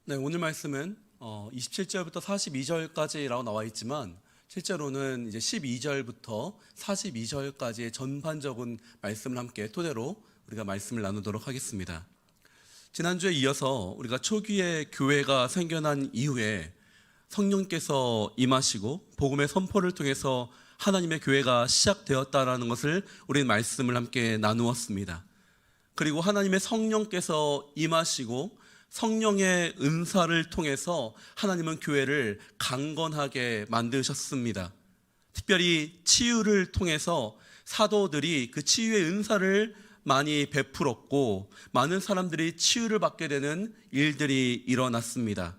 네, 오늘 말씀은 27절부터 42절까지라고 나와 있지만 실제로는 이제 12절부터 42절까지의 전반적인 말씀을 함께 토대로 우리가 말씀을 나누도록 하겠습니다. 지난주에 이어서 우리가 초기에 교회가 생겨난 이후에 성령께서 임하시고 복음의 선포를 통해서 하나님의 교회가 시작되었다라는 것을 우리는 말씀을 함께 나누었습니다. 그리고 하나님의 성령께서 임하시고 성령의 은사를 통해서 하나님은 교회를 강건하게 만드셨습니다. 특별히 치유를 통해서 사도들이 그 치유의 은사를 많이 베풀었고 많은 사람들이 치유를 받게 되는 일들이 일어났습니다.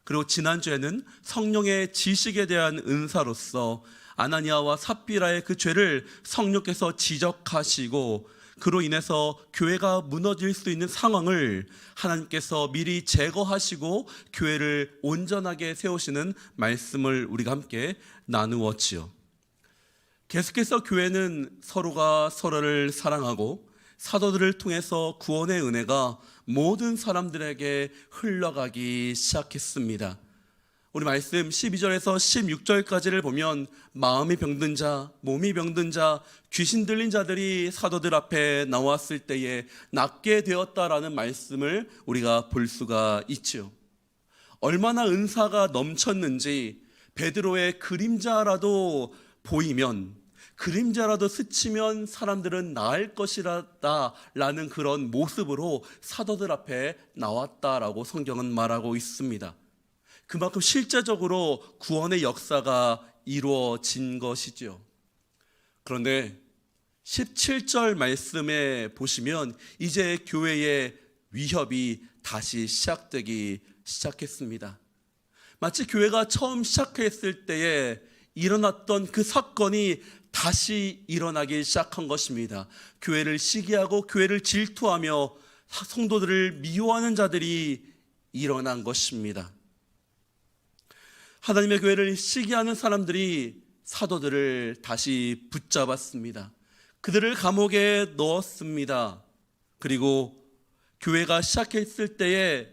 그리고 지난주에는 성령의 지식에 대한 은사로서 아나니아와 삽비라의 그 죄를 성령께서 지적하시고 그로 인해서 교회가 무너질 수 있는 상황을 하나님께서 미리 제거하시고 교회를 온전하게 세우시는 말씀을 우리가 함께 나누었지요. 계속해서 교회는 서로가 서로를 사랑하고 사도들을 통해서 구원의 은혜가 모든 사람들에게 흘러가기 시작했습니다. 우리 말씀 12절에서 16절까지를 보면 마음이 병든 자, 몸이 병든 자, 귀신 들린 자들이 사도들 앞에 나왔을 때에 낫게 되었다라는 말씀을 우리가 볼 수가 있죠. 얼마나 은사가 넘쳤는지 베드로의 그림자라도 보이면, 그림자라도 스치면 사람들은 나을 것이라는 그런 모습으로 사도들 앞에 나왔다라고 성경은 말하고 있습니다. 그만큼 실제적으로 구원의 역사가 이루어진 것이죠. 그런데 17절 말씀에 보시면 이제 교회의 위협이 다시 시작되기 시작했습니다. 마치 교회가 처음 시작했을 때에 일어났던 그 사건이 다시 일어나기 시작한 것입니다. 교회를 시기하고 교회를 질투하며 성도들을 미워하는 자들이 일어난 것입니다. 하나님의 교회를 시기하는 사람들이 사도들을 다시 붙잡았습니다. 그들을 감옥에 넣었습니다. 그리고 교회가 시작했을 때에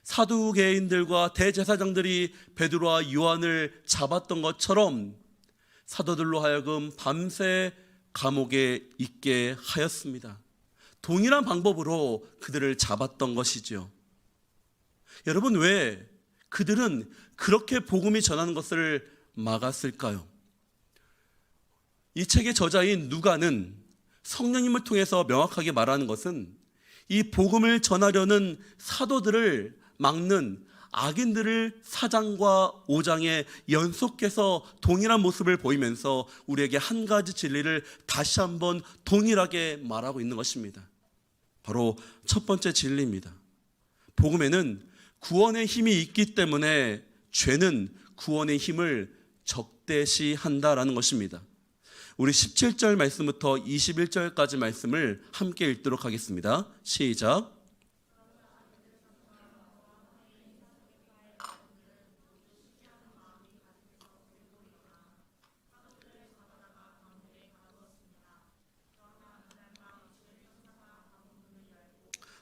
사두개인들과 대제사장들이 베드로와 요한을 잡았던 것처럼 사도들로 하여금 밤새 감옥에 있게 하였습니다. 동일한 방법으로 그들을 잡았던 것이죠. 여러분, 왜 그들은 그렇게 복음이 전하는 것을 막았을까요? 이 책의 저자인 누가는 성령님을 통해서 명확하게 말하는 것은 이 복음을 전하려는 사도들을 막는 악인들을 4장과 5장에 연속해서 동일한 모습을 보이면서 우리에게 한 가지 진리를 다시 한번 동일하게 말하고 있는 것입니다. 바로 첫 번째 진리입니다. 복음에는 구원의 힘이 있기 때문에 죄는 구원의 힘을 적대시한다라는 것입니다. 우리 17절 말씀부터 21절까지 말씀을 함께 읽도록 하겠습니다. 시작.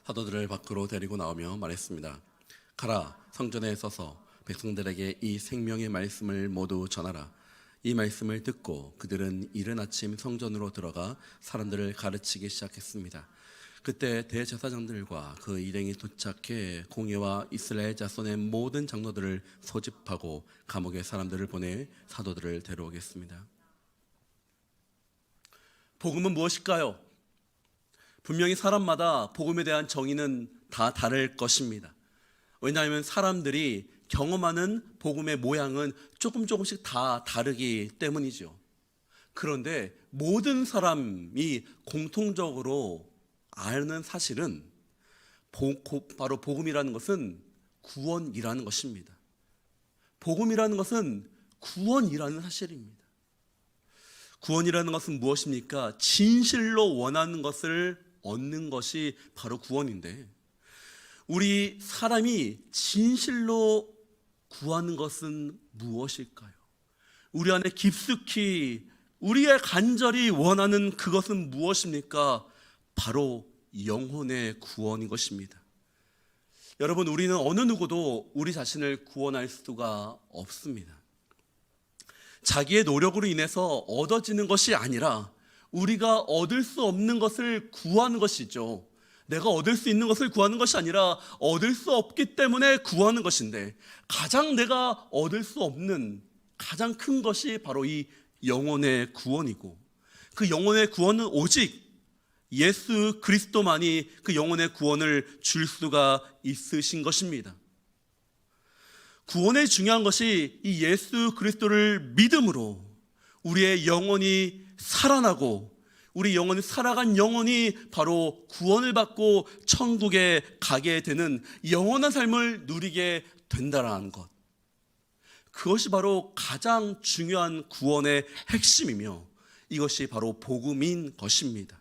사도들을 밖으로 데리고 나오며 말했습니다. 가라, 성전에 서서 백성들에게 이 생명의 말씀을 모두 전하라. 이 말씀을 듣고 그들은 이른 아침 성전으로 들어가 사람들을 가르치기 시작했습니다. 그때 대제사장들과 그 일행이 도착해 공회와 이스라엘 자손의 모든 장로들을 소집하고 감옥에 사람들을 보내 사도들을 데려오겠습니다. 복음은 무엇일까요? 분명히 사람마다 복음에 대한 정의는 다 다를 것입니다. 왜냐하면 사람들이 경험하는 복음의 모양은 조금씩 다 다르기 때문이죠. 그런데 모든 사람이 공통적으로 아는 사실은 바로 복음이라는 것은 구원이라는 것입니다. 복음이라는 것은 구원이라는 사실입니다. 구원이라는 것은 무엇입니까? 진실로 원하는 것을 얻는 것이 바로 구원인데, 우리 사람이 진실로 구하는 것은 무엇일까요? 우리 안에 깊숙이 우리의 간절히 원하는 그것은 무엇입니까? 바로 영혼의 구원인 것입니다. 여러분, 우리는 어느 누구도 우리 자신을 구원할 수가 없습니다. 자기의 노력으로 인해서 얻어지는 것이 아니라 우리가 얻을 수 없는 것을 구하는 것이죠. 내가 얻을 수 있는 것을 구하는 것이 아니라 얻을 수 없기 때문에 구하는 것인데, 가장 내가 얻을 수 없는 가장 큰 것이 바로 이 영혼의 구원이고, 그 영혼의 구원은 오직 예수 그리스도만이 그 영혼의 구원을 줄 수가 있으신 것입니다. 구원의 중요한 것이 이 예수 그리스도를 믿음으로 우리의 영혼이 살아나고, 우리 영혼이 살아간 영혼이 바로 구원을 받고 천국에 가게 되는 영원한 삶을 누리게 된다는 것, 그것이 바로 가장 중요한 구원의 핵심이며 이것이 바로 복음인 것입니다.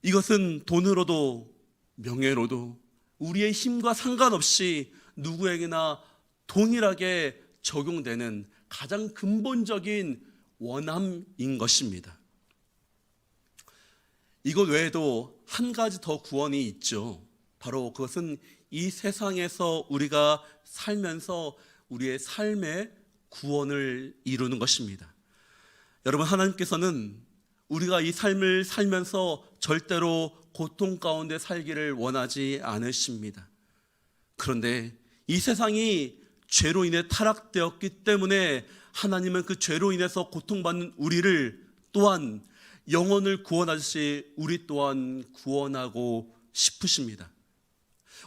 이것은 돈으로도 명예로도 우리의 힘과 상관없이 누구에게나 동일하게 적용되는 가장 근본적인 원함인 것입니다. 이것 외에도 한 가지 더 구원이 있죠. 바로 그것은 이 세상에서 우리가 살면서 우리의 삶의 구원을 이루는 것입니다. 여러분, 하나님께서는 우리가 이 삶을 살면서 절대로 고통 가운데 살기를 원하지 않으십니다. 그런데 이 세상이 죄로 인해 타락되었기 때문에 하나님은 그 죄로 인해서 고통받는 우리를 또한 영혼을 구원하듯이 우리 또한 구원하고 싶으십니다.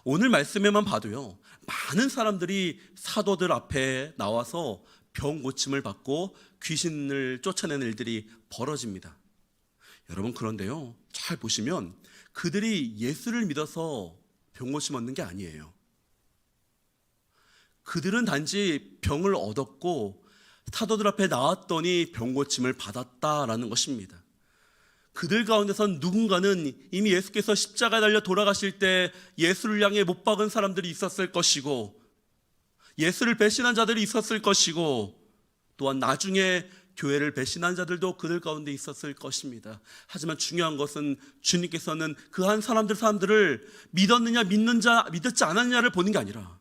오늘 말씀에만 봐도요, 많은 사람들이 사도들 앞에 나와서 병 고침을 받고 귀신을 쫓아내는 일들이 벌어집니다. 여러분, 그런데요, 잘 보시면 그들이 예수를 믿어서 병 고침 얻는 게 아니에요. 그들은 단지 병을 얻었고 사도들 앞에 나왔더니 병 고침을 받았다라는 것입니다. 그들 가운데선 누군가는 이미 예수께서 십자가에 달려 돌아가실 때 예수를 향해 못 박은 사람들이 있었을 것이고, 예수를 배신한 자들이 있었을 것이고, 또한 나중에 교회를 배신한 자들도 그들 가운데 있었을 것입니다. 하지만 중요한 것은 주님께서는 그 한 사람들을 믿었느냐 믿었지 않았느냐를 보는 게 아니라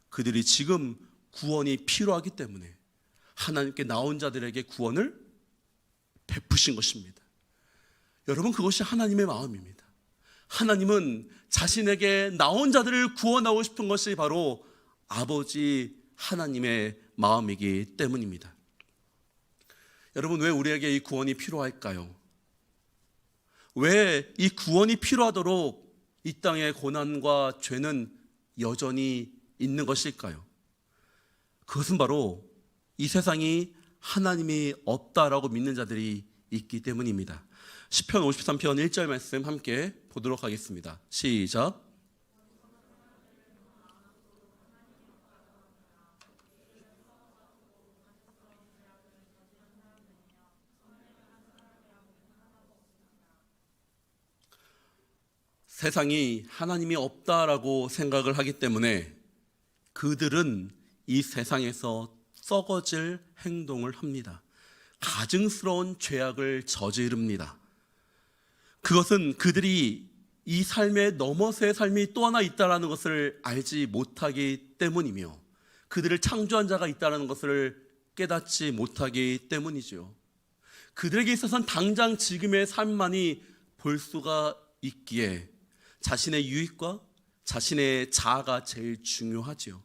그들이 지금 구원이 필요하기 때문에 하나님께 나온 자들에게 구원을 베푸신 것입니다. 여러분, 그것이 하나님의 마음입니다. 하나님은 자신에게 나온 자들을 구원하고 싶은 것이 바로 아버지 하나님의 마음이기 때문입니다. 여러분, 왜 우리에게 이 구원이 필요할까요? 왜 이 구원이 필요하도록 이 땅의 고난과 죄는 여전히 있는 것일까요? 그것은 바로 이 세상이 하나님이 없다라고 믿는 자들이 있기 때문입니다. 시편 53편 1절 말씀 함께 보도록 하겠습니다. 시작. 세상이 하나님이 없다라고 생각을 하기 때문에 그들은 이 세상에서 썩어질 행동을 합니다. 가증스러운 죄악을 저지릅니다. 그것은 그들이 이 삶에 넘어서의 삶이 또 하나 있다는 것을 알지 못하기 때문이며 그들을 창조한 자가 있다는 것을 깨닫지 못하기 때문이죠. 그들에게 있어서는 당장 지금의 삶만이 볼 수가 있기에 자신의 유익과 자신의 자아가 제일 중요하지요.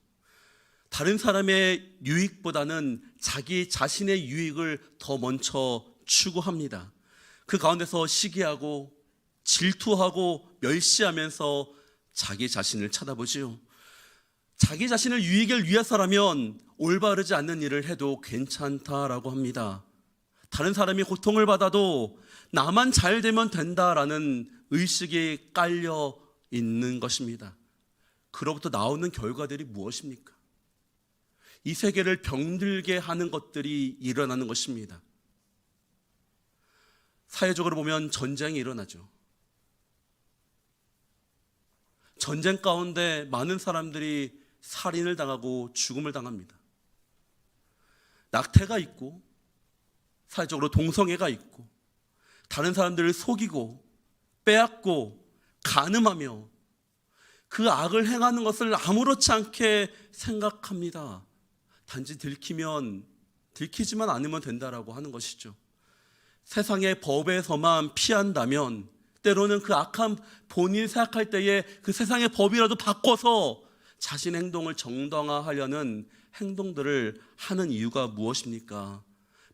다른 사람의 유익보다는 자기 자신의 유익을 더 먼저 추구합니다. 그 가운데서 시기하고 질투하고 멸시하면서 자기 자신을 쳐다보지요. 자기 자신을 유익을 위해서라면 올바르지 않는 일을 해도 괜찮다라고 합니다. 다른 사람이 고통을 받아도 나만 잘 되면 된다라는 의식이 깔려 있는 것입니다. 그로부터 나오는 결과들이 무엇입니까? 이 세계를 병들게 하는 것들이 일어나는 것입니다. 사회적으로 보면 전쟁이 일어나죠. 전쟁 가운데 많은 사람들이 살인을 당하고 죽음을 당합니다. 낙태가 있고 사회적으로 동성애가 있고 다른 사람들을 속이고 빼앗고 간음하며 그 악을 행하는 것을 아무렇지 않게 생각합니다. 단지 들키지만 않으면 된다라고 하는 것이죠. 세상의 법에서만 피한다면 때로는 그 악한 본인이 생각할 때에 그 세상의 법이라도 바꿔서 자신의 행동을 정당화하려는 행동들을 하는 이유가 무엇입니까?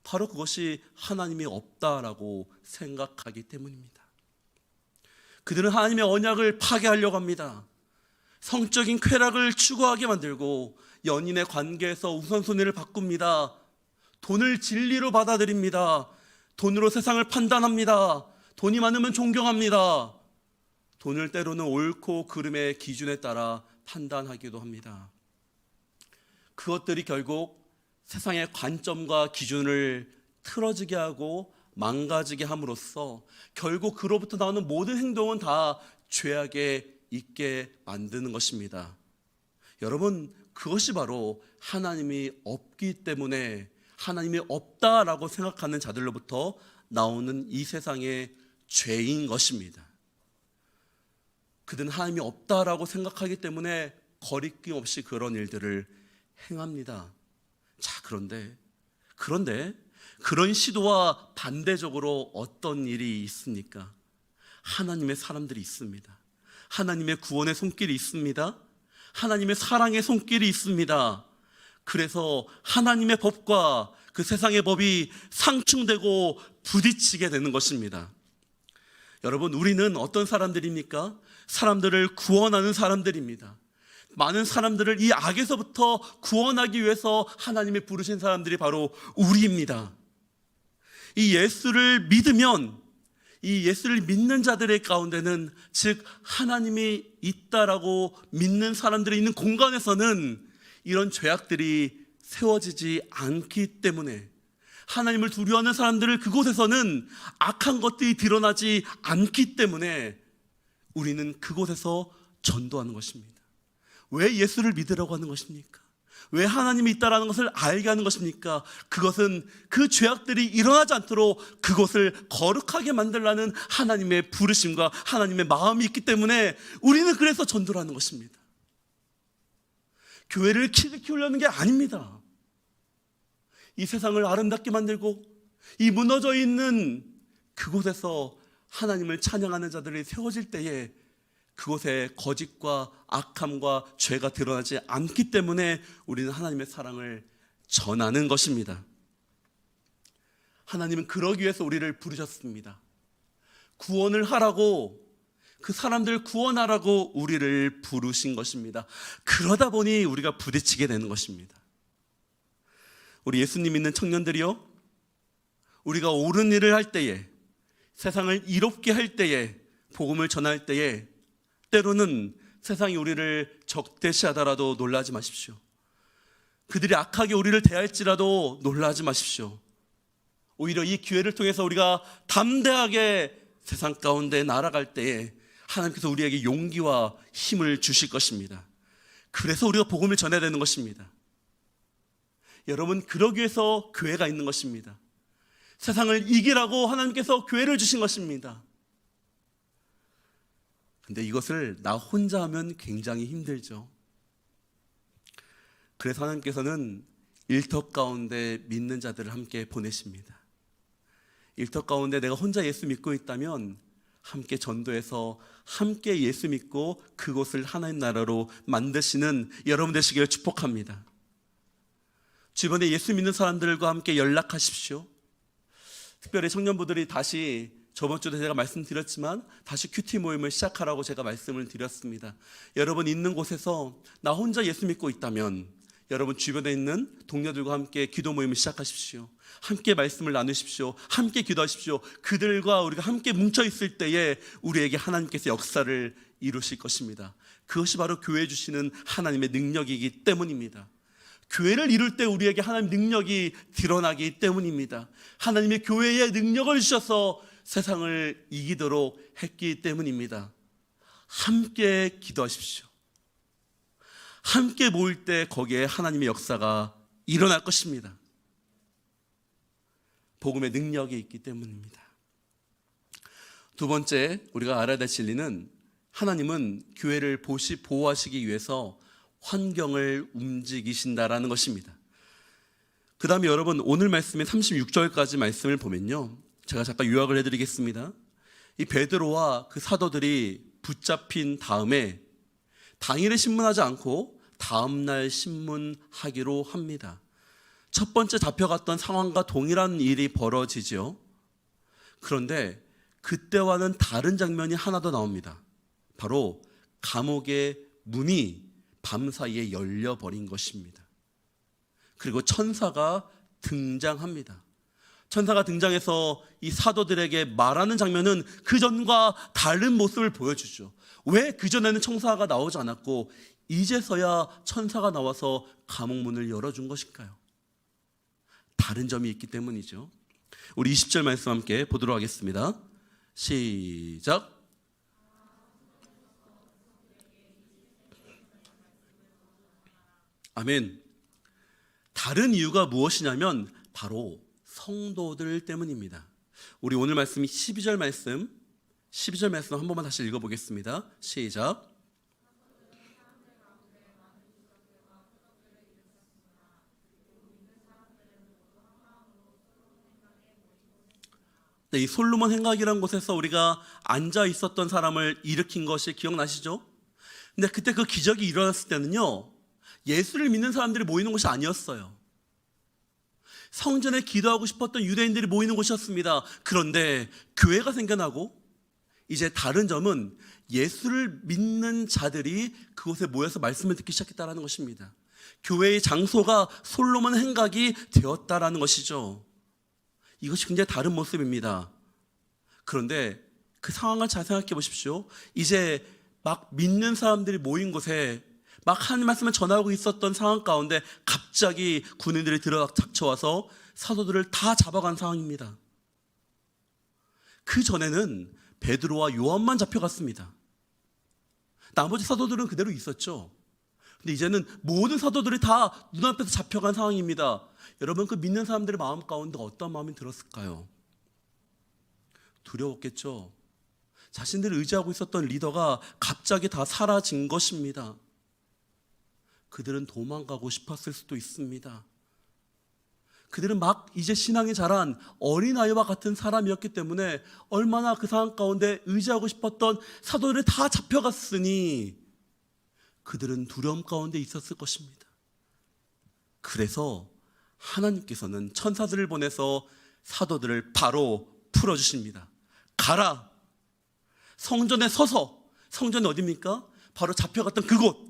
바로 그것이 하나님이 없다라고 생각하기 때문입니다. 그들은 하나님의 언약을 파괴하려고 합니다. 성적인 쾌락을 추구하게 만들고 연인의 관계에서 우선순위를 바꿉니다. 돈을 진리로 받아들입니다. 돈으로 세상을 판단합니다. 돈이 많으면 존경합니다. 돈을 때로는 옳고 그름의 기준에 따라 판단하기도 합니다. 그것들이 결국 세상의 관점과 기준을 틀어지게 하고 망가지게 함으로써 결국 그로부터 나오는 모든 행동은 다 죄악에 있게 만드는 것입니다. 여러분, 그것이 바로 하나님이 없기 때문에 하나님이 없다라고 생각하는 자들로부터 나오는 이 세상의 죄인 것입니다. 그들은 하나님이 없다라고 생각하기 때문에 거리낌 없이 그런 일들을 행합니다. 자, 그런데 그런 시도와 반대적으로 어떤 일이 있습니까? 하나님의 사람들이 있습니다. 하나님의 구원의 손길이 있습니다. 하나님의 사랑의 손길이 있습니다. 그래서 하나님의 법과 그 세상의 법이 상충되고 부딪히게 되는 것입니다. 여러분, 우리는 어떤 사람들입니까? 사람들을 구원하는 사람들입니다. 많은 사람들을 이 악에서부터 구원하기 위해서 하나님이 부르신 사람들이 바로 우리입니다. 이 예수를 믿으면, 이 예수를 믿는 자들의 가운데는, 즉 하나님이 있다라고 믿는 사람들이 있는 공간에서는 이런 죄악들이 세워지지 않기 때문에, 하나님을 두려워하는 사람들을 그곳에서는 악한 것들이 드러나지 않기 때문에 우리는 그곳에서 전도하는 것입니다. 왜 예수를 믿으라고 하는 것입니까? 왜 하나님이 있다라는 것을 알게 하는 것입니까? 그것은 그 죄악들이 일어나지 않도록 그것을 거룩하게 만들라는 하나님의 부르심과 하나님의 마음이 있기 때문에 우리는 그래서 전도를 하는 것입니다. 교회를 키우려는 게 아닙니다. 이 세상을 아름답게 만들고 이 무너져 있는 그곳에서 하나님을 찬양하는 자들이 세워질 때에 그곳에 거짓과 악함과 죄가 드러나지 않기 때문에 우리는 하나님의 사랑을 전하는 것입니다. 하나님은 그러기 위해서 우리를 부르셨습니다. 구원을 하라고, 그 사람들을 구원하라고 우리를 부르신 것입니다. 그러다 보니 우리가 부딪히게 되는 것입니다. 우리 예수님 믿는 청년들이요, 우리가 옳은 일을 할 때에, 세상을 이롭게 할 때에, 복음을 전할 때에 때로는 세상이 우리를 적대시하더라도 놀라지 마십시오. 그들이 악하게 우리를 대할지라도 놀라지 마십시오. 오히려 이 기회를 통해서 우리가 담대하게 세상 가운데 날아갈 때에 하나님께서 우리에게 용기와 힘을 주실 것입니다. 그래서 우리가 복음을 전해야 되는 것입니다. 여러분, 그러기 위해서 교회가 있는 것입니다. 세상을 이기라고 하나님께서 교회를 주신 것입니다. 근데 이것을 나 혼자 하면 굉장히 힘들죠. 그래서 하나님께서는 일터 가운데 믿는 자들을 함께 보내십니다. 일터 가운데 내가 혼자 예수 믿고 있다면 함께 전도해서 함께 예수 믿고 그곳을 하나님 나라로 만드시는 여러분 되시기를 축복합니다. 주변에 예수 믿는 사람들과 함께 연락하십시오. 특별히 청년부들이 다시, 저번 주도 제가 말씀드렸지만 다시 큐티 모임을 시작하라고 제가 말씀을 드렸습니다. 여러분 있는 곳에서 나 혼자 예수 믿고 있다면 여러분 주변에 있는 동료들과 함께 기도 모임을 시작하십시오. 함께 말씀을 나누십시오. 함께 기도하십시오. 그들과 우리가 함께 뭉쳐 있을 때에 우리에게 하나님께서 역사를 이루실 것입니다. 그것이 바로 교회 주시는 하나님의 능력이기 때문입니다. 교회를 이룰 때 우리에게 하나님 능력이 드러나기 때문입니다. 하나님의 교회에 능력을 주셔서 세상을 이기도록 했기 때문입니다. 함께 기도하십시오. 함께 모일 때 거기에 하나님의 역사가 일어날 것입니다. 복음의 능력이 있기 때문입니다. 두 번째 우리가 알아야 될 진리는 하나님은 교회를 보호하시기 위해서 환경을 움직이신다라는 것입니다. 그 다음에 여러분, 오늘 말씀의 36절까지 말씀을 보면요, 제가 잠깐 요약을 해드리겠습니다. 이 베드로와 그 사도들이 붙잡힌 다음에 당일에 신문하지 않고 다음날 신문하기로 합니다. 첫 번째 잡혀갔던 상황과 동일한 일이 벌어지죠. 그런데 그때와는 다른 장면이 하나 더 나옵니다. 바로 감옥의 문이 밤사이에 열려버린 것입니다. 그리고 천사가 등장합니다. 천사가 등장해서 이 사도들에게 말하는 장면은 그전과 다른 모습을 보여주죠. 왜 그전에는 천사가 나오지 않았고 이제서야 천사가 나와서 감옥 문을 열어준 것일까요? 다른 점이 있기 때문이죠. 우리 20절 말씀 함께 보도록 하겠습니다. 시작. 아멘. 다른 이유가 무엇이냐면 바로 성도들 때문입니다. 우리 오늘 말씀이 12절 말씀 한 번만 다시 읽어보겠습니다. 시작. 네, 이 솔로몬 행각이라는 곳에서 우리가 앉아 있었던 사람을 일으킨 것이 기억나시죠? 근데 그때 그 기적이 일어났을 때는요, 예수를 믿는 사람들이 모이는 곳이 아니었어요. 성전에 기도하고 싶었던 유대인들이 모이는 곳이었습니다. 그런데 교회가 생겨나고 이제 다른 점은 예수를 믿는 자들이 그곳에 모여서 말씀을 듣기 시작했다는 것입니다. 교회의 장소가 솔로몬 행각이 되었다라는 것이죠. 이것이 굉장히 다른 모습입니다. 그런데 그 상황을 잘 생각해 보십시오. 이제 막 믿는 사람들이 모인 곳에 막 하나님 말씀을 전하고 있었던 상황 가운데 갑자기 군인들이 닥쳐와서 사도들을 다 잡아간 상황입니다. 그 전에는 베드로와 요한만 잡혀갔습니다. 나머지 사도들은 그대로 있었죠. 근데 이제는 모든 사도들이 다 눈앞에서 잡혀간 상황입니다. 여러분, 그 믿는 사람들의 마음 가운데 어떤 마음이 들었을까요? 두려웠겠죠. 자신들이 의지하고 있었던 리더가 갑자기 다 사라진 것입니다. 그들은 도망가고 싶었을 수도 있습니다. 그들은 막 이제 신앙이 자란 어린아이와 같은 사람이었기 때문에 얼마나 그 상황 가운데 의지하고 싶었던 사도들이 다 잡혀갔으니 그들은 두려움 가운데 있었을 것입니다. 그래서 하나님께서는 천사들을 보내서 사도들을 바로 풀어주십니다. 가라! 성전에 서서, 성전이 어디입니까? 바로 잡혀갔던 그곳,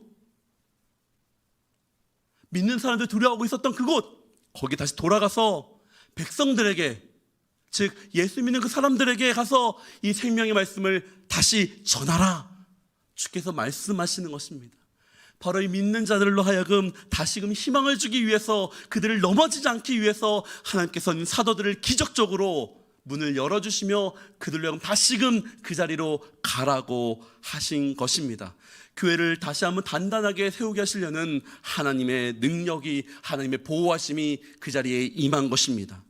믿는 사람들 두려워하고 있었던 그곳, 거기 다시 돌아가서 백성들에게, 즉 예수 믿는 그 사람들에게 가서 이 생명의 말씀을 다시 전하라. 주께서 말씀하시는 것입니다. 바로 이 믿는 자들로 하여금 다시금 희망을 주기 위해서, 그들을 넘어지지 않기 위해서 하나님께서는 사도들을 기적적으로 문을 열어주시며 그들로 하여금 다시금 그 자리로 가라고 하신 것입니다. 교회를 다시 한번 단단하게 세우게 하시려는 하나님의 능력이, 하나님의 보호하심이 그 자리에 임한 것입니다.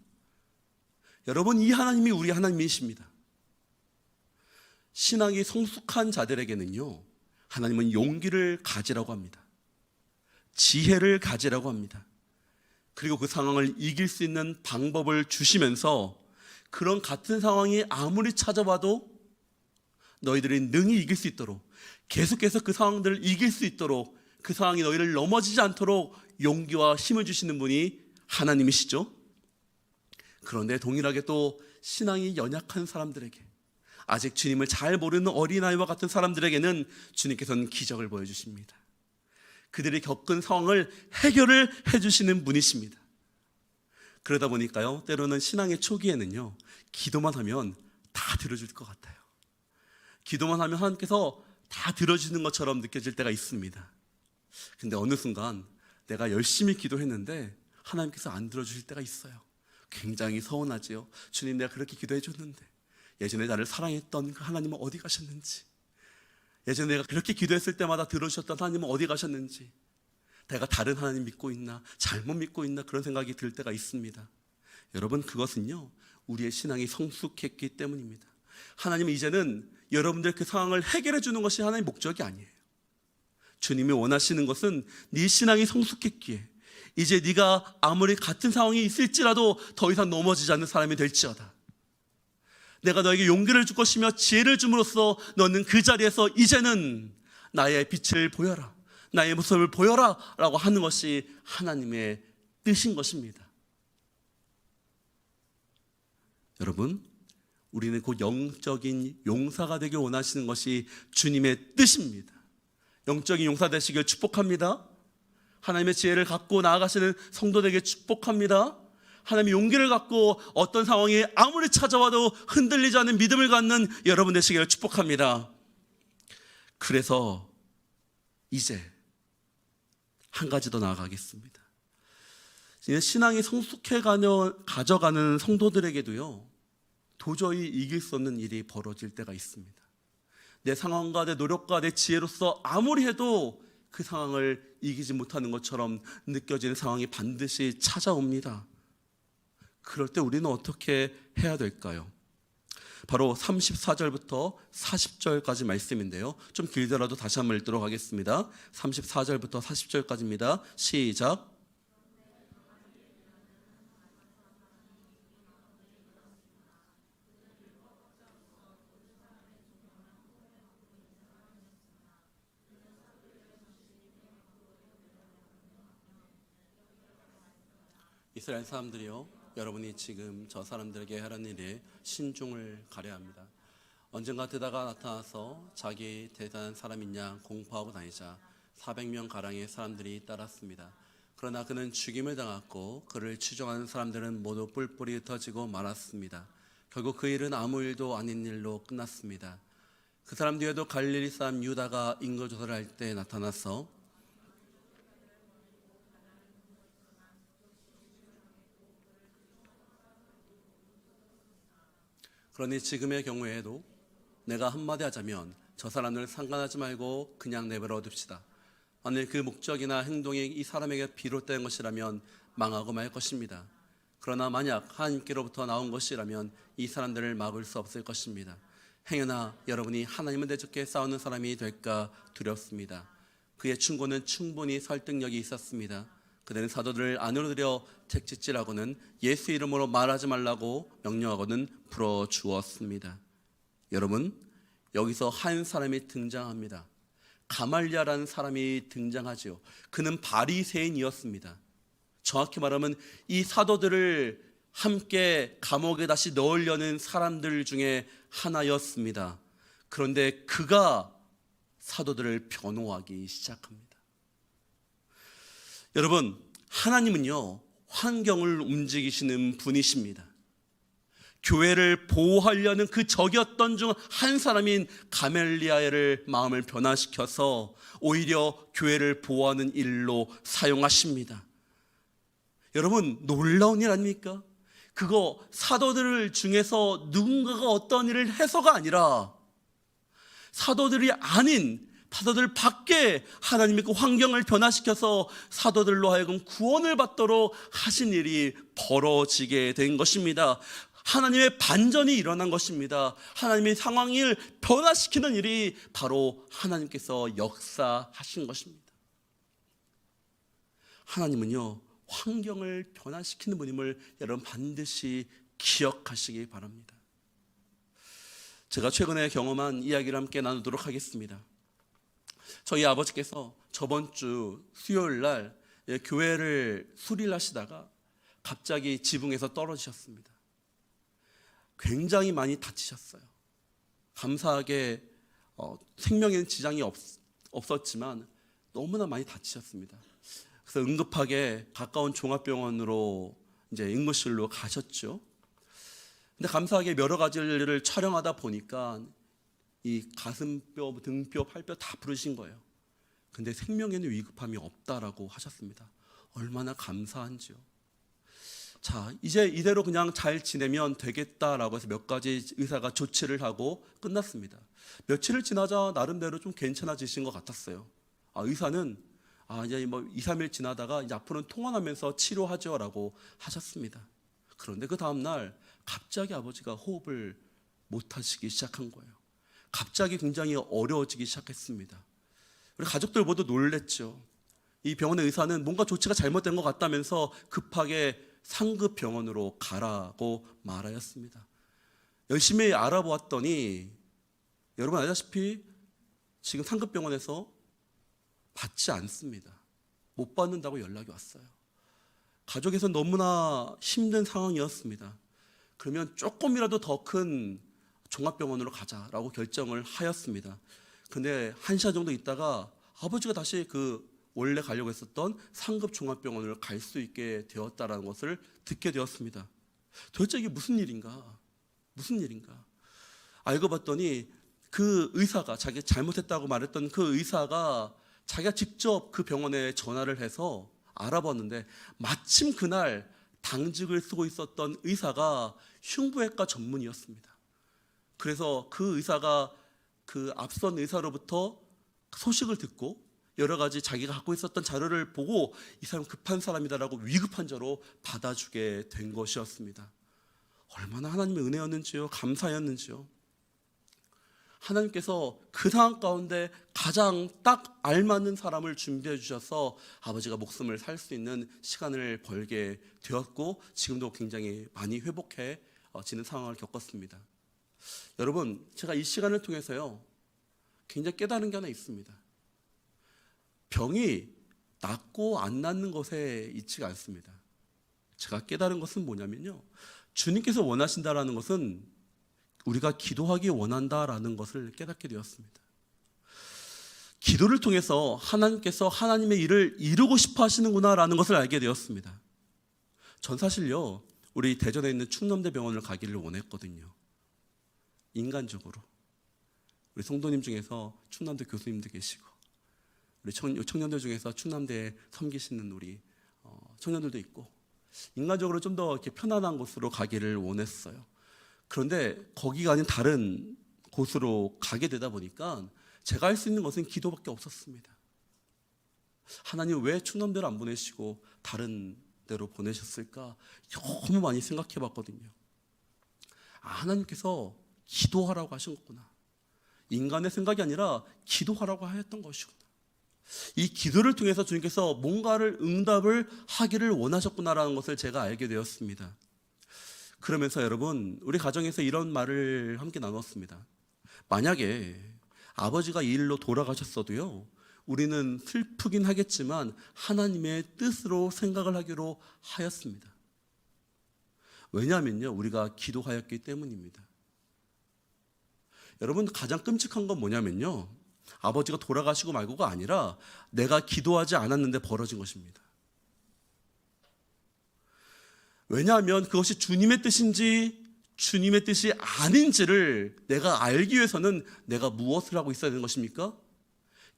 여러분, 이 하나님이 우리 하나님이십니다. 신앙이 성숙한 자들에게는요, 하나님은 용기를 가지라고 합니다. 지혜를 가지라고 합니다. 그리고 그 상황을 이길 수 있는 방법을 주시면서 그런 같은 상황이 아무리 찾아와도 너희들이 능히 이길 수 있도록, 계속해서 그 상황들을 이길 수 있도록, 그 상황이 너희를 넘어지지 않도록 용기와 힘을 주시는 분이 하나님이시죠. 그런데 동일하게 또 신앙이 연약한 사람들에게, 아직 주님을 잘 모르는 어린아이와 같은 사람들에게는 주님께서는 기적을 보여주십니다. 그들이 겪은 상황을 해결을 해주시는 분이십니다. 그러다 보니까요, 때로는 신앙의 초기에는요, 기도만 하면 다 들어줄 것 같아요. 기도만 하면 하나님께서 다 들어주는 것처럼 느껴질 때가 있습니다. 근데 어느 순간 내가 열심히 기도했는데 하나님께서 안 들어주실 때가 있어요. 굉장히 서운하지요. 주님, 내가 그렇게 기도해 줬는데 예전에 나를 사랑했던 그 하나님은 어디 가셨는지, 예전에 내가 그렇게 기도했을 때마다 들어주셨던 하나님은 어디 가셨는지, 내가 다른 하나님 믿고 있나, 잘못 믿고 있나, 그런 생각이 들 때가 있습니다. 여러분, 그것은요, 우리의 신앙이 성숙했기 때문입니다. 하나님은 이제는 여러분들 그 상황을 해결해 주는 것이 하나님의 목적이 아니에요. 주님이 원하시는 것은 네 신앙이 성숙했기에 이제 네가 아무리 같은 상황이 있을지라도 더 이상 넘어지지 않는 사람이 될지어다. 내가 너에게 용기를 줄 것이며 지혜를 줌으로써 너는 그 자리에서 이제는 나의 빛을 보여라, 나의 모습을 보여라 라고 하는 것이 하나님의 뜻인 것입니다. 여러분, 우리는 곧 영적인 용사가 되길 원하시는 것이 주님의 뜻입니다. 영적인 용사 되시길 축복합니다. 하나님의 지혜를 갖고 나아가시는 성도들에게 축복합니다. 하나님의 용기를 갖고 어떤 상황이 아무리 찾아와도 흔들리지 않는 믿음을 갖는 여러분 되시기를 축복합니다. 그래서 이제 한 가지 더 나아가겠습니다. 신앙이 성숙해 가져가는 성도들에게도요, 도저히 이길 수 없는 일이 벌어질 때가 있습니다. 내 상황과 내 노력과 내 지혜로서 아무리 해도 그 상황을 이기지 못하는 것처럼 느껴지는 상황이 반드시 찾아옵니다. 그럴 때 우리는 어떻게 해야 될까요? 바로 34절부터 40절까지 말씀인데요, 좀 길더라도 다시 한번 읽도록 하겠습니다. 34절부터 40절까지입니다. 시작. 이스라엘 사람들이요, 여러분이 지금 저 사람들에게 하는 일에 신중을 가려야 합니다. 언젠가 드다가 나타나서 자기 대단한 사람인 양 공포하고 다니자 400명 가량의 사람들이 따랐습니다. 그러나 그는 죽임을 당했고 그를 추종하는 사람들은 모두 뿔뿔이 흩어지고 말았습니다. 결국 그 일은 아무 일도 아닌 일로 끝났습니다. 그 사람 뒤에도 갈릴리 사람 유다가 인거조사를 할 때 나타나서 그러니 지금의 경우에도 내가 한마디 하자면 저 사람을 상관하지 말고 그냥 내버려 둡시다. 만일 그 목적이나 행동이 이 사람에게 비롯된 것이라면 망하고 말 것입니다. 그러나 만약 하나님께로부터 나온 것이라면 이 사람들을 막을 수 없을 것입니다. 행여나 여러분이 하나님을 대적해 싸우는 사람이 될까 두렵습니다. 그의 충고는 충분히 설득력이 있었습니다. 그들은 사도들을 안으로 들여 택짓질하고는 예수 이름으로 말하지 말라고 명령하고는 풀어주었습니다. 여러분, 여기서 한 사람이 등장합니다. 가말리아라는 사람이 등장하죠. 그는 바리새인이었습니다. 정확히 말하면 이 사도들을 함께 감옥에 다시 넣으려는 사람들 중에 하나였습니다. 그런데 그가 사도들을 변호하기 시작합니다. 여러분, 하나님은요, 환경을 움직이시는 분이십니다. 교회를 보호하려는 그 적이었던 중 한 사람인 가멜리아를 마음을 변화시켜서 오히려 교회를 보호하는 일로 사용하십니다. 여러분, 놀라운 일 아닙니까? 그거 사도들 중에서 누군가가 어떤 일을 해서가 아니라 사도들이 아닌 사도들 밖에 하나님의 그 환경을 변화시켜서 사도들로 하여금 구원을 받도록 하신 일이 벌어지게 된 것입니다. 하나님의 반전이 일어난 것입니다. 하나님의 상황을 변화시키는 일이 바로 하나님께서 역사하신 것입니다. 하나님은요, 환경을 변화시키는 분임을 여러분 반드시 기억하시기 바랍니다. 제가 최근에 경험한 이야기를 함께 나누도록 하겠습니다. 저희 아버지께서 저번 주 수요일 날 교회를 수리를 하시다가 갑자기 지붕에서 떨어지셨습니다. 굉장히 많이 다치셨어요. 감사하게 생명에는 지장이 없었지만 너무나 많이 다치셨습니다. 그래서 응급하게 가까운 종합병원으로 이제 응급실로 가셨죠. 근데 감사하게 여러 가지를 촬영하다 보니까 이 가슴뼈, 등뼈, 팔뼈 다 부러진 거예요. 근데 생명에는 위급함이 없다라고 하셨습니다. 얼마나 감사한지요. 자, 이제 이대로 그냥 잘 지내면 되겠다라고 해서 몇 가지 의사가 조치를 하고 끝났습니다. 며칠을 지나자 나름대로 좀 괜찮아지신 것 같았어요. 의사는 이제 2, 3일 지나다가 이제 앞으로는 통원하면서 치료하죠라고 하셨습니다. 그런데 그 다음날 갑자기 아버지가 호흡을 못 하시기 시작한 거예요. 갑자기 굉장히 어려워지기 시작했습니다. 우리 가족들 모두 놀랬죠. 이 병원의 의사는 뭔가 조치가 잘못된 것 같다면서 급하게 상급 병원으로 가라고 말하였습니다. 열심히 알아보았더니 여러분 알다시피 지금 상급 병원에서 받지 않습니다. 못 받는다고 연락이 왔어요. 가족에서 너무나 힘든 상황이었습니다. 그러면 조금이라도 더 큰 종합병원으로 가자라고 결정을 하였습니다. 근데 1시간 정도 있다가 아버지가 다시 그 원래 가려고 했었던 상급 종합병원을 갈 수 있게 되었다라는 것을 듣게 되었습니다. 도대체 이게 무슨 일인가? 무슨 일인가? 알고 봤더니 그 의사가, 자기 잘못했다고 말했던 그 의사가 자기가 직접 그 병원에 전화를 해서 알아봤는데 마침 그날 당직을 쓰고 있었던 의사가 흉부외과 전문의였습니다. 그래서 그 의사가 그 앞선 의사로부터 소식을 듣고 여러 가지 자기가 갖고 있었던 자료를 보고 이 사람 급한 사람이다라고 위급환자로 받아주게 된 것이었습니다. 얼마나 하나님의 은혜였는지요, 감사였는지요. 하나님께서 그 상황 가운데 가장 딱 알맞는 사람을 준비해 주셔서 아버지가 목숨을 살 수 있는 시간을 벌게 되었고 지금도 굉장히 많이 회복해지는 상황을 겪었습니다. 여러분, 제가 이 시간을 통해서요 굉장히 깨달은 게 하나 있습니다. 병이 낫고 안 낫는 것에 있지가 않습니다. 제가 깨달은 것은 뭐냐면요, 주님께서 원하신다라는 것은 우리가 기도하기 원한다라는 것을 깨닫게 되었습니다. 기도를 통해서 하나님께서 하나님의 일을 이루고 싶어 하시는구나라는 것을 알게 되었습니다. 전 사실요 우리 대전에 있는 충남대병원을 가기를 원했거든요. 인간적으로 우리 성도님 중에서 충남대 교수님도 계시고 우리 청년들 중에서 충남대에 섬기시는 우리 청년들도 있고 인간적으로 좀 더 이렇게 편안한 곳으로 가기를 원했어요. 그런데 거기가 아닌 다른 곳으로 가게 되다 보니까 제가 할 수 있는 것은 기도밖에 없었습니다. 하나님 왜 충남대를 안 보내시고 다른 데로 보내셨을까 너무 많이 생각해 봤거든요. 하나님께서 기도하라고 하신 거구나. 인간의 생각이 아니라 기도하라고 하였던 것이구나. 이 기도를 통해서 주님께서 뭔가를 응답을 하기를 원하셨구나라는 것을 제가 알게 되었습니다. 그러면서 여러분 우리 가정에서 이런 말을 함께 나눴습니다. 만약에 아버지가 이 일로 돌아가셨어도요 우리는 슬프긴 하겠지만 하나님의 뜻으로 생각을 하기로 하였습니다. 왜냐하면요 우리가 기도하였기 때문입니다. 여러분 가장 끔찍한 건 뭐냐면요 아버지가 돌아가시고 말고가 아니라 내가 기도하지 않았는데 벌어진 것입니다. 왜냐하면 그것이 주님의 뜻인지 주님의 뜻이 아닌지를 내가 알기 위해서는 내가 무엇을 하고 있어야 되는 것입니까?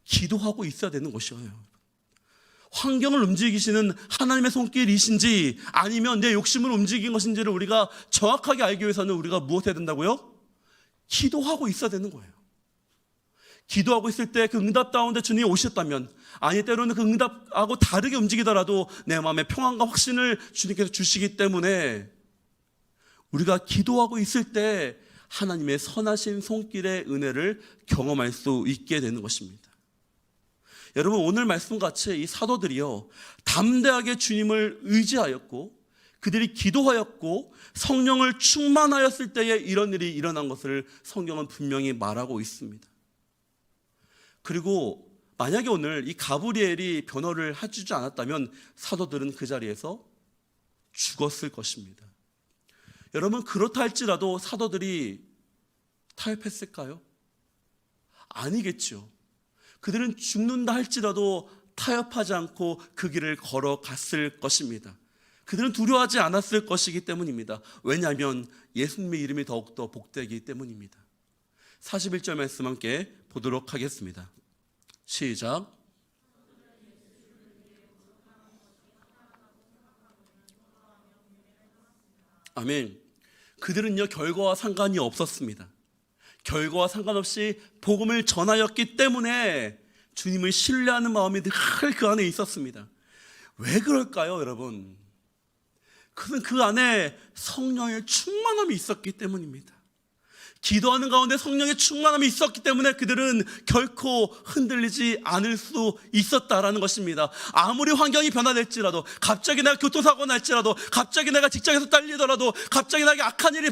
기도하고 있어야 되는 것이에요. 환경을 움직이시는 하나님의 손길이신지 아니면 내 욕심을 움직인 것인지를 우리가 정확하게 알기 위해서는 우리가 무엇 해야 된다고요? 기도하고 있어야 되는 거예요. 기도하고 있을 때 그 응답 가운데 주님이 오셨다면 아니 때로는 그 응답하고 다르게 움직이더라도 내 마음에 평안과 확신을 주님께서 주시기 때문에 우리가 기도하고 있을 때 하나님의 선하신 손길의 은혜를 경험할 수 있게 되는 것입니다. 여러분 오늘 말씀같이 이 사도들이요 담대하게 주님을 의지하였고 그들이 기도하였고 성령을 충만하였을 때에 이런 일이 일어난 것을 성경은 분명히 말하고 있습니다. 그리고 만약에 오늘 이 가브리엘이 변호를 해주지 않았다면 사도들은 그 자리에서 죽었을 것입니다. 여러분 그렇다 할지라도 사도들이 타협했을까요? 아니겠죠. 그들은 죽는다 할지라도 타협하지 않고 그 길을 걸어갔을 것입니다. 그들은 두려워하지 않았을 것이기 때문입니다. 왜냐하면 예수님의 이름이 더욱더 복되기 때문입니다. 41절 말씀 함께 보도록 하겠습니다. 시작. 아멘. 그들은요 결과와 상관이 없었습니다. 결과와 상관없이 복음을 전하였기 때문에 주님을 신뢰하는 마음이 늘 그 안에 있었습니다. 왜 그럴까요, 여러분? 그것은 그 안에 성령의 충만함이 있었기 때문입니다. 기도하는 가운데 성령의 충만함이 있었기 때문에 그들은 결코 흔들리지 않을 수 있었다라는 것입니다. 아무리 환경이 변화될지라도, 갑자기 내가 교통사고가 날지라도, 갑자기 내가 직장에서 딸리더라도, 갑자기 나에게 악한 일이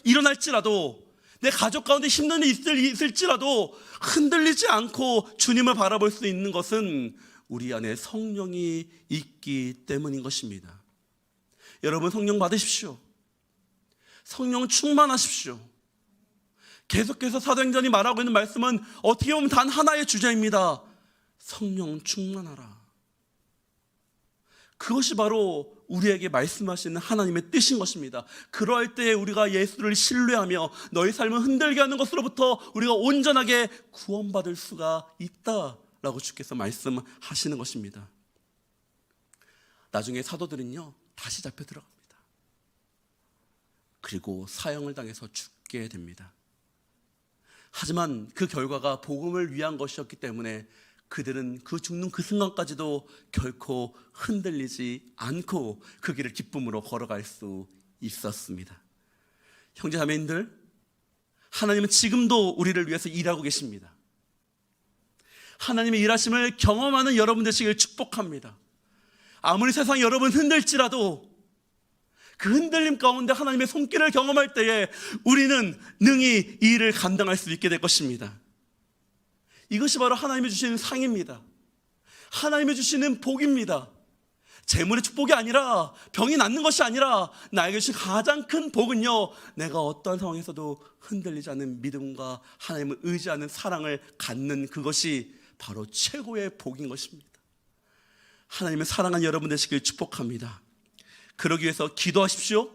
일어날지라도, 내 가족 가운데 힘든 일이 있을지라도 흔들리지 않고 주님을 바라볼 수 있는 것은 우리 안에 성령이 있기 때문인 것입니다. 여러분, 성령 받으십시오. 성령 충만하십시오. 계속해서 사도행전이 말하고 있는 말씀은 어떻게 보면 단 하나의 주제입니다. 성령 충만하라. 그것이 바로 우리에게 말씀하시는 하나님의 뜻인 것입니다. 그럴 때 우리가 예수를 신뢰하며 너희 삶을 흔들게 하는 것으로부터 우리가 온전하게 구원받을 수가 있다라고 주께서 말씀하시는 것입니다. 나중에 사도들은요, 다시 잡혀 들어갑니다. 그리고 사형을 당해서 죽게 됩니다. 하지만 그 결과가 복음을 위한 것이었기 때문에 그들은 그 죽는 그 순간까지도 결코 흔들리지 않고 그 길을 기쁨으로 걸어갈 수 있었습니다. 형제 자매님들, 하나님은 지금도 우리를 위해서 일하고 계십니다. 하나님의 일하심을 경험하는 여러분 되시길 축복합니다. 아무리 세상이 여러분 흔들지라도 그 흔들림 가운데 하나님의 손길을 경험할 때에 우리는 능히 이 일을 감당할 수 있게 될 것입니다. 이것이 바로 하나님이 주시는 상입니다. 하나님이 주시는 복입니다. 재물의 축복이 아니라, 병이 낫는 것이 아니라, 나에게 주신 가장 큰 복은요, 내가 어떠한 상황에서도 흔들리지 않는 믿음과 하나님을 의지하는 사랑을 갖는 그것이 바로 최고의 복인 것입니다. 하나님의 사랑하는 여러분 되시길 축복합니다. 그러기 위해서 기도하십시오.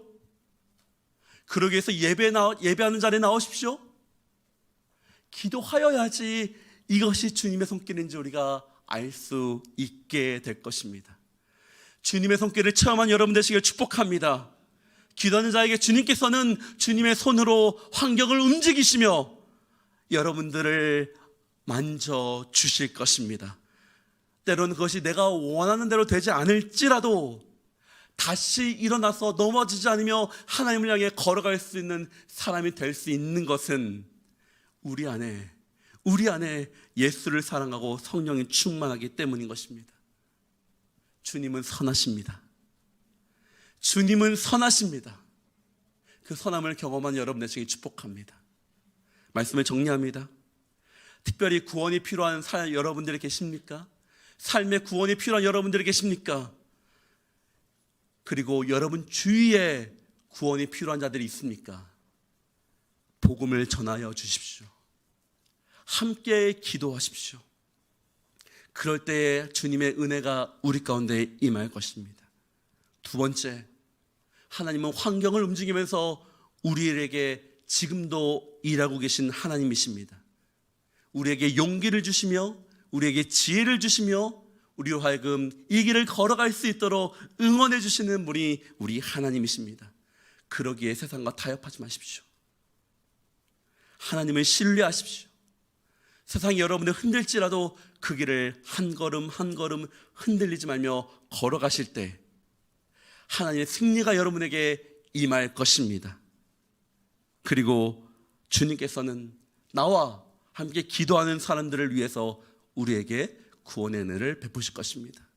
그러기 위해서 예배하는 자리에 나오십시오. 기도하여야지 이것이 주님의 손길인지 우리가 알 수 있게 될 것입니다. 주님의 손길을 체험한 여러분 되시길 축복합니다. 기도하는 자에게 주님께서는 주님의 손으로 환경을 움직이시며 여러분들을 만져주실 것입니다. 때로는 그것이 내가 원하는 대로 되지 않을지라도 다시 일어나서 넘어지지 않으며 하나님을 향해 걸어갈 수 있는 사람이 될 수 있는 것은 우리 안에 예수를 사랑하고 성령이 충만하기 때문인 것입니다. 주님은 선하십니다. 주님은 선하십니다. 그 선함을 경험한 여러분 되시길 축복합니다. 말씀을 정리합니다. 특별히 구원이 필요한 여러분들이 계십니까? 삶의 구원이 필요한 여러분들이 계십니까? 그리고 여러분 주위에 구원이 필요한 자들이 있습니까? 복음을 전하여 주십시오. 함께 기도하십시오. 그럴 때에 주님의 은혜가 우리 가운데 임할 것입니다. 두 번째, 하나님은 환경을 움직이면서 우리에게 지금도 일하고 계신 하나님이십니다. 우리에게 용기를 주시며 우리에게 지혜를 주시며 우리로 하여금 이 길을 걸어갈 수 있도록 응원해 주시는 분이 우리 하나님이십니다. 그러기에 세상과 타협하지 마십시오. 하나님을 신뢰하십시오. 세상이 여러분을 흔들지라도 그 길을 한 걸음 한 걸음 흔들리지 말며 걸어가실 때 하나님의 승리가 여러분에게 임할 것입니다. 그리고 주님께서는 나와 함께 기도하는 사람들을 위해서 우리에게 구원의 은혜를 베푸실 것입니다.